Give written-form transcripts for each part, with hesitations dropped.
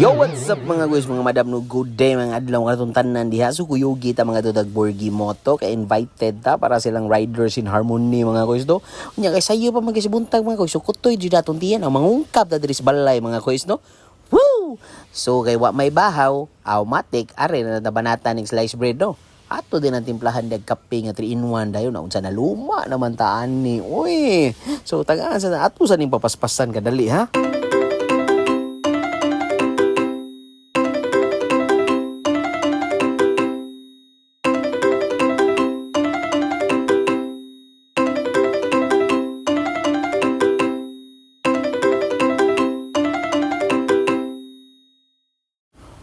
Yo, what's up mga guys, mga madam no, good day mga adlaw nga itong tanan diha. So kuyugi ta mga tudag Borgi Moto kay invited ta para silang riders in harmony mga guys do. Unya kay sayo pa magkasibuntag mga guys. So kutoy jud atong tiyan ang mangungkap ta diri sa balay mga guys no. Woo! So kay wa may bahaw, automatic are na nabanata ning slice bread no. Ato din ang timplahan dag kape nga 3-in-1 dayon na unsa na luma naman ta ani. Uy. So tagaan sa ato sa ning papaspasan kadali ha.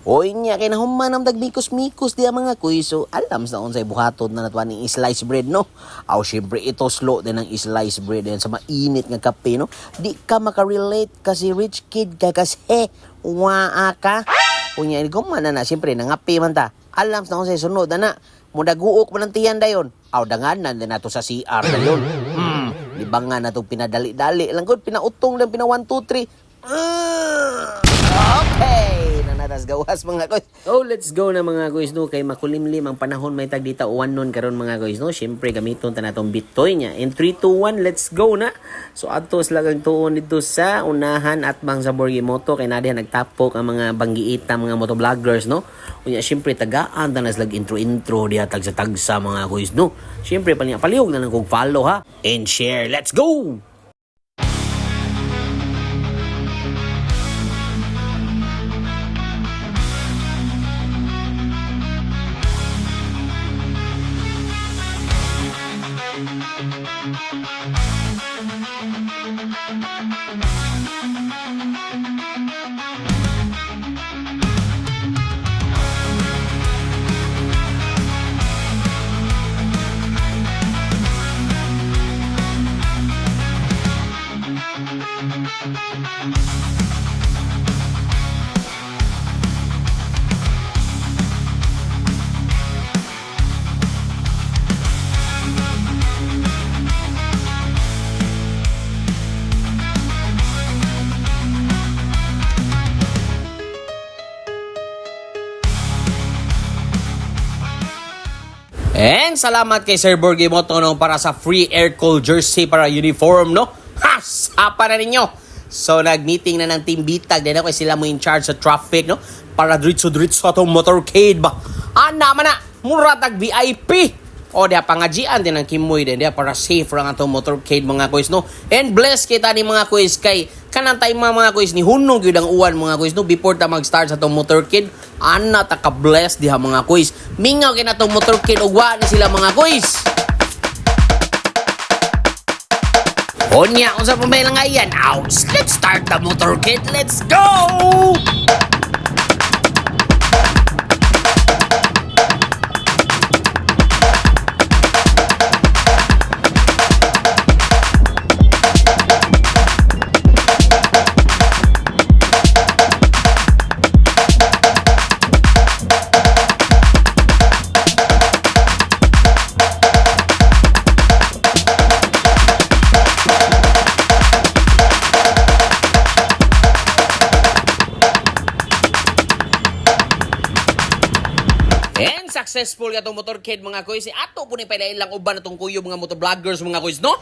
Oy niya kay nahuman ang dagmikos-mikos diya mga kuy. So alam sa unsay buhaton na natwa ning slice bread no. Aw syempre ito slow din ang slice bread din sa mainit nga kape no. Di ka makarelate kasi rich kid ka kasi waa ka. Unya ni gumana na syempre nangapi man ta. Alam sa unsay sunod ana. Mudaguok man ang tiyan dayon. Aw danganan din nato sa CR dayon. Libangan na itong pinadali-dali. Langgod, pinautong lang, pina 1, 2, 3. Okay! Nanatas gawas mga guys. Oh, let's go na mga guys no. Kay makulimlim ang panahon may tag dita uwan nun karon mga guys no. Siyempre gamiton ta natong bitoy niya. In 3, 2, 1, let's go na. So atos lagang tuon dito sa unahan at bang sa Borgi Moto. Kay nadiha nagtapok ang mga banggiita mga motovloggers no. Unya siyempre tagaan ta nas lag intro diha tag sa tagsa mga guys no. Siyempre palihog na lang kog follow ha. And share. Let's go! And salamat kay Sir Borgi Moto no, para sa free air cool jersey para uniform no. Ha! Sapa na ninyo. So nag-meeting na ng Team Bitag din ako sila mo in charge sa traffic no. Para diretso atong motorcade ba. Ana man na mura tag VIP. O dia pangajian din ang Kimoy din dia para safe ra atong motorcade mga guys no. And bless kita ni mga guys kay kanang time mga guys ni hunog gyud ang uwan mga guys no before ta mag-start sa atong motorcade. Ana ta ka bless diha mga guys. Mingaw kay natong motorcade ug wa ni sila mga guys. Onya unsa pa may langayan? Ouch! Let's start the motorcade. Let's go! And successful ka itong motorcade mga kuys. Ato po ni pailain lang uban itong kuyo mga motovloggers mga kuys, no?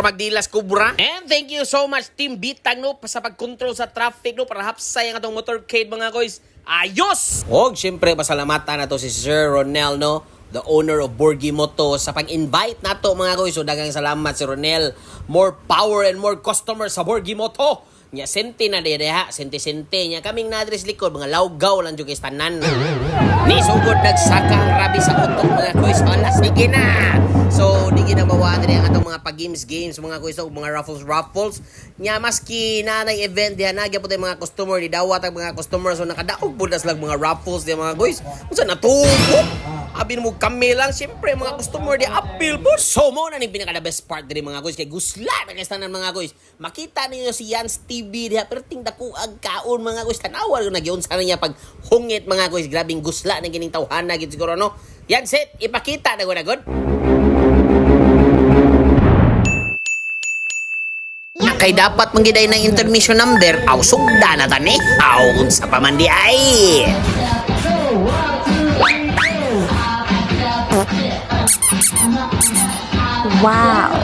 Magdilas kubra. And thank you so much Team Bitag no sa pag-control sa traffic no para hapsay ang atong motorcade mga guys. Ayos! Og syempre pasalamatan nato si Sir Ronel no, the owner of Borgi Moto sa pag-invite nato mga guys. So daghang salamat si Ronel. More power and more customers sa Borgi Moto. Nya sente na deha, sente-sente nya kaming nadres likod mga lawgaw lang jud kay tanan. Ni sugod nagsaka ang rabi sa utok mga guys. Ala sige na. So di ginabawaan din ang atong mga pag-games mga guys o mga raffles. Nya maski nanay event diha nagya po tay mga customer ni dawat ang mga customer so nakadaog budas lang mga raffles diha mga guys. Unsa natubo? Abi mo kami lang, siyempre mga customer di appeal po. So mo na ning pinaka the best part diri mga guys kay gusla na kay tanan mga guys. Makita ninyo si Yans TV diha pero ting dako ag kaon mga guys. Tanawa na gyud sa niya pag hungit mga guys. Grabing gusla na gining tawhana gid siguro no. Yan set ipakita na gud. Kay dapat manggiday ng intermission number, aw sugda na tani. Aw unsa pa man di ay. Wow.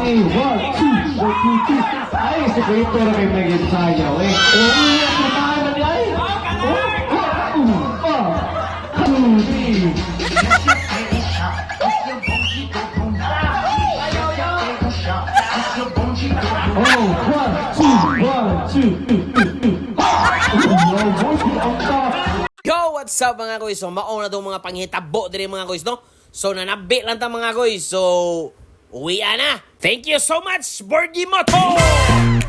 See, 1, 2, 1, 2, 2. Ay, secreto na kayo naging sayaw eh. Umiyak na tayo na niya eh. 1, 2, 1, 2. Yo, what's up mga guys? So mauna daw mga panghitabo diri mga guys no. So nanabi lang ta mga guys. So uwi na. Thank you so much, Borgie Moto!